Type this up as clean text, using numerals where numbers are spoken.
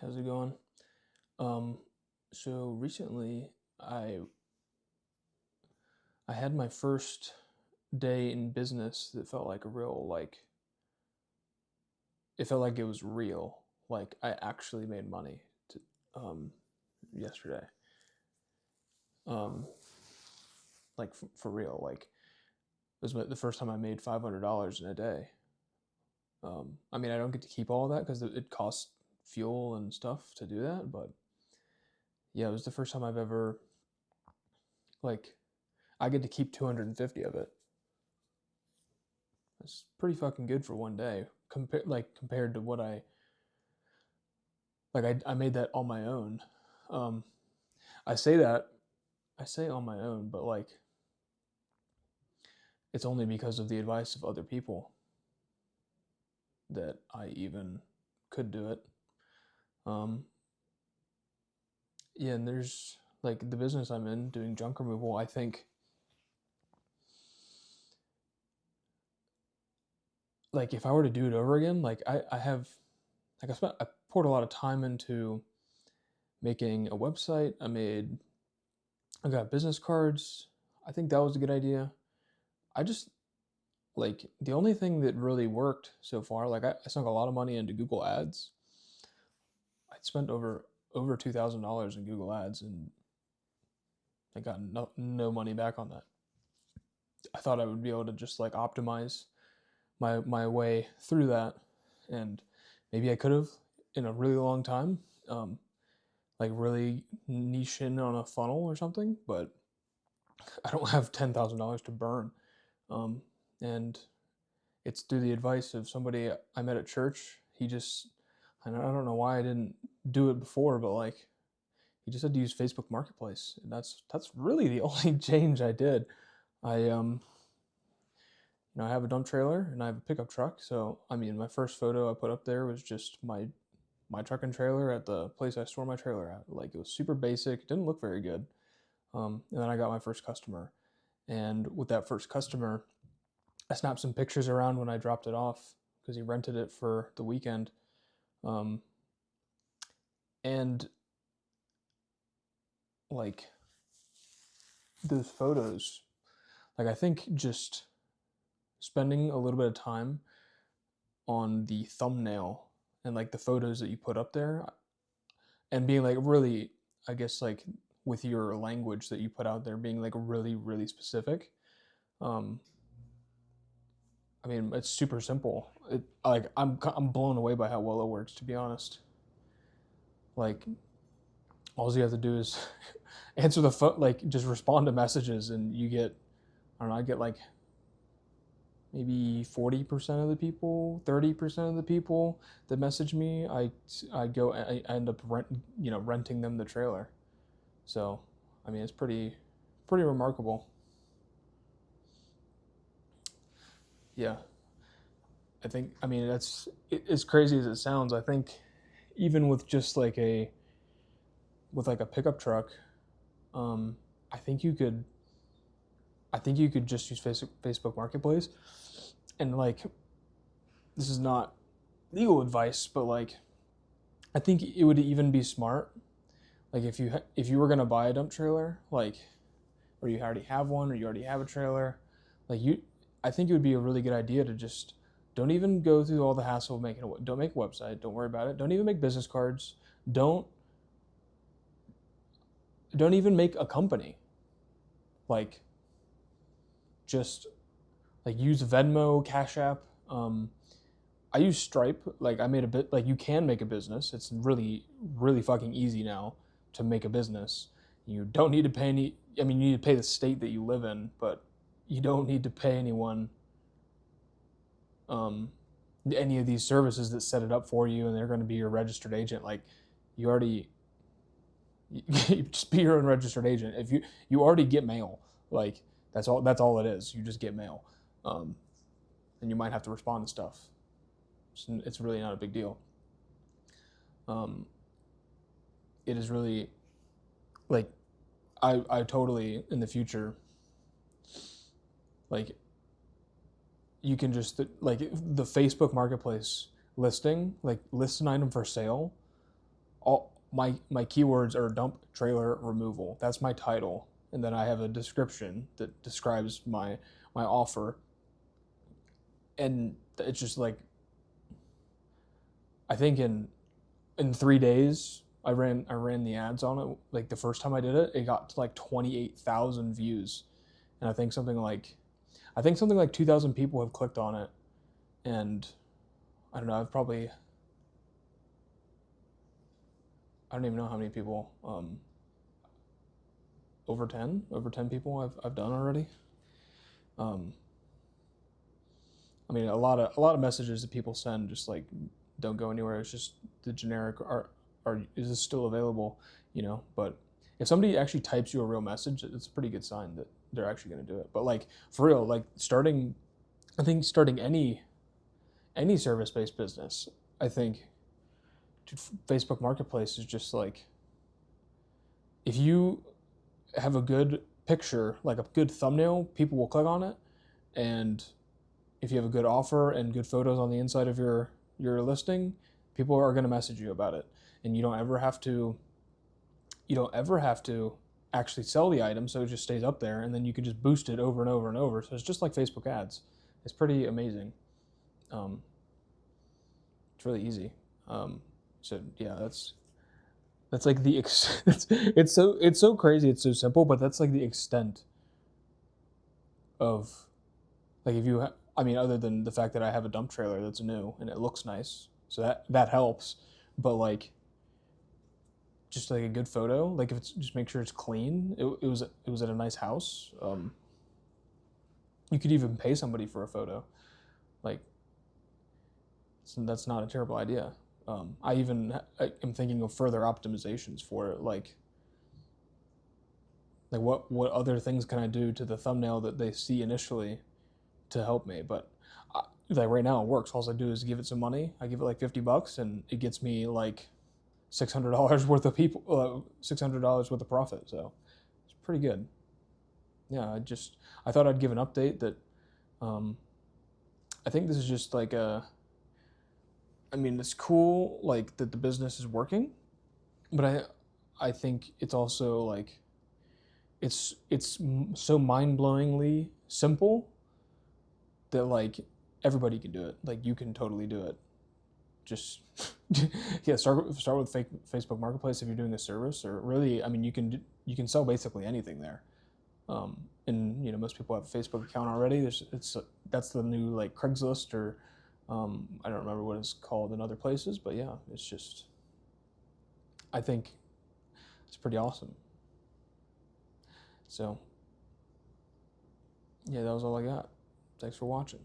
How's it going? Um, so recently I had my first day in business that felt like a real it felt like it was real. Like I actually made money um yesterday. Um for real. Like it was the first time I made $500 in a day. I mean, I don't get to keep all of that because it costs fuel and stuff to do that, but yeah, it was the first time I've ever like I get to keep 250 of it. It's pretty fucking good for one day. Compared to what I made that on my own. Um, I say that I say on my own, but like it's only because of the advice of other people that I even could do it. Um, yeah, and there's like the business I'm in doing junk removal. I think like if I were to do it over again, I have I poured a lot of time into making a website. I got business cards. I think that was a good idea. I just like the only thing that really worked so far, I sunk a lot of money into Google Ads. I spent over $2,000 in Google Ads and I got no money back on that. I thought I would be able to just like optimize my way through that, and maybe I could have in a really long time, like really niche in on a funnel or something. But I don't have $10,000 to burn, um, and it's through the advice of somebody I met at church. I don't know why I didn't do it before, but like he just said to use Facebook Marketplace, and that's really the only change I did. I have a dump trailer and I have a pickup truck. So I mean, my first photo I put up there was just my truck and trailer at the place I store my trailer at. Like it was super basic, it didn't look very good. And then I got my first customer, and with that first customer, I snapped some pictures around when I dropped it off because he rented it for the weekend. Um, and like those photos, like I think just spending a little bit of time on the thumbnail and like the photos that you put up there and being like really, I guess, like with your language that you put out there, being like really, really specific. Um, I mean, it's super simple. I'm blown away by how well it works, to be honest. Like all you have to do is answer the phone, like just respond to messages, and you get, I don't know, I get like maybe 40% of the people, 30% of the people that message me, I end up renting them the trailer. So, I mean, it's pretty remarkable. Yeah, I mean, as crazy as it sounds. I think even with just with like a pickup truck, um, I think you could I think you could just use Facebook Marketplace, and like this is not legal advice, but like I think it would even be smart, like if you were gonna buy a dump trailer, like or you already have one or you already have a trailer, like you, I think it would be a really good idea to just don't even go through all the hassle of don't make a website, don't worry about it, don't even make business cards, don't don't even make a company, like just like use Venmo, Cash App. I use Stripe. Like I made a bit. Like you can make a business. It's really fucking easy now to make a business. You don't need to pay any. I mean, you need to pay the state that you live in, but you don't need to pay anyone um, any of these services that set it up for you, and they're going to be your registered agent. Like you already, you just be your own registered agent. If you already get mail, like that's all it is. You just get mail, um, and you might have to respond to stuff. It's really not a big deal. Um, it is really like I totally in the future, like you can just like the Facebook Marketplace listing, like list an item for sale. all my keywords are dump trailer removal. That's my title, and then I have a description that describes my offer, and it's just like I think in 3 days I ran the ads on it. Like the first time I did it, it got to like 28,000 views, and I think something like 2,000 people have clicked on it, and I don't know. I don't even know how many people. Over ten people I've done already. Um, I mean, a lot of messages that people send just like don't go anywhere. It's just the generic are is this still available? But if somebody actually types you a real message, it's a pretty good sign that they're actually going to do it. But like for real, like I think starting any service based business, I think Facebook Marketplace is just like if you have a good picture, like a good thumbnail, people will click on it, and if you have a good offer and good photos on the inside of your listing, people are going to message you about it, and you don't ever have to actually sell the item, so it just stays up there, and then you can just boost it over and over and over. So it's just like Facebook ads. It's pretty amazing. Um, it's really easy. So yeah, that's like it's so crazy. It's so simple, but that's like the extent of like if you I mean, other than the fact that I have a dump trailer that's new and it looks nice, so that helps. But like just like a good photo, like if it's just make sure it's clean. It was at a nice house. You could even pay somebody for a photo. Like so that's not a terrible idea. I am thinking of further optimizations for it, like what other things can I do to the thumbnail that they see initially to help me. But like right now it works. All I do is give it some money. I give it like $50, and it gets me like $600 worth of $600 worth of profit. So it's pretty good. Yeah, I thought I'd give an update that um, I think this is just like I mean, it's cool like that the business is working, but I think it's also like it's so mind-blowingly simple that like everybody can do it. Like you can totally do it. Just yeah, start with Facebook Marketplace if you're doing a service, or really, I mean, you can sell basically anything there. And most people have a Facebook account already. That's the new like Craigslist or I don't remember what it's called in other places, but yeah, it's just I think it's pretty awesome. So yeah, that was all I got. Thanks for watching.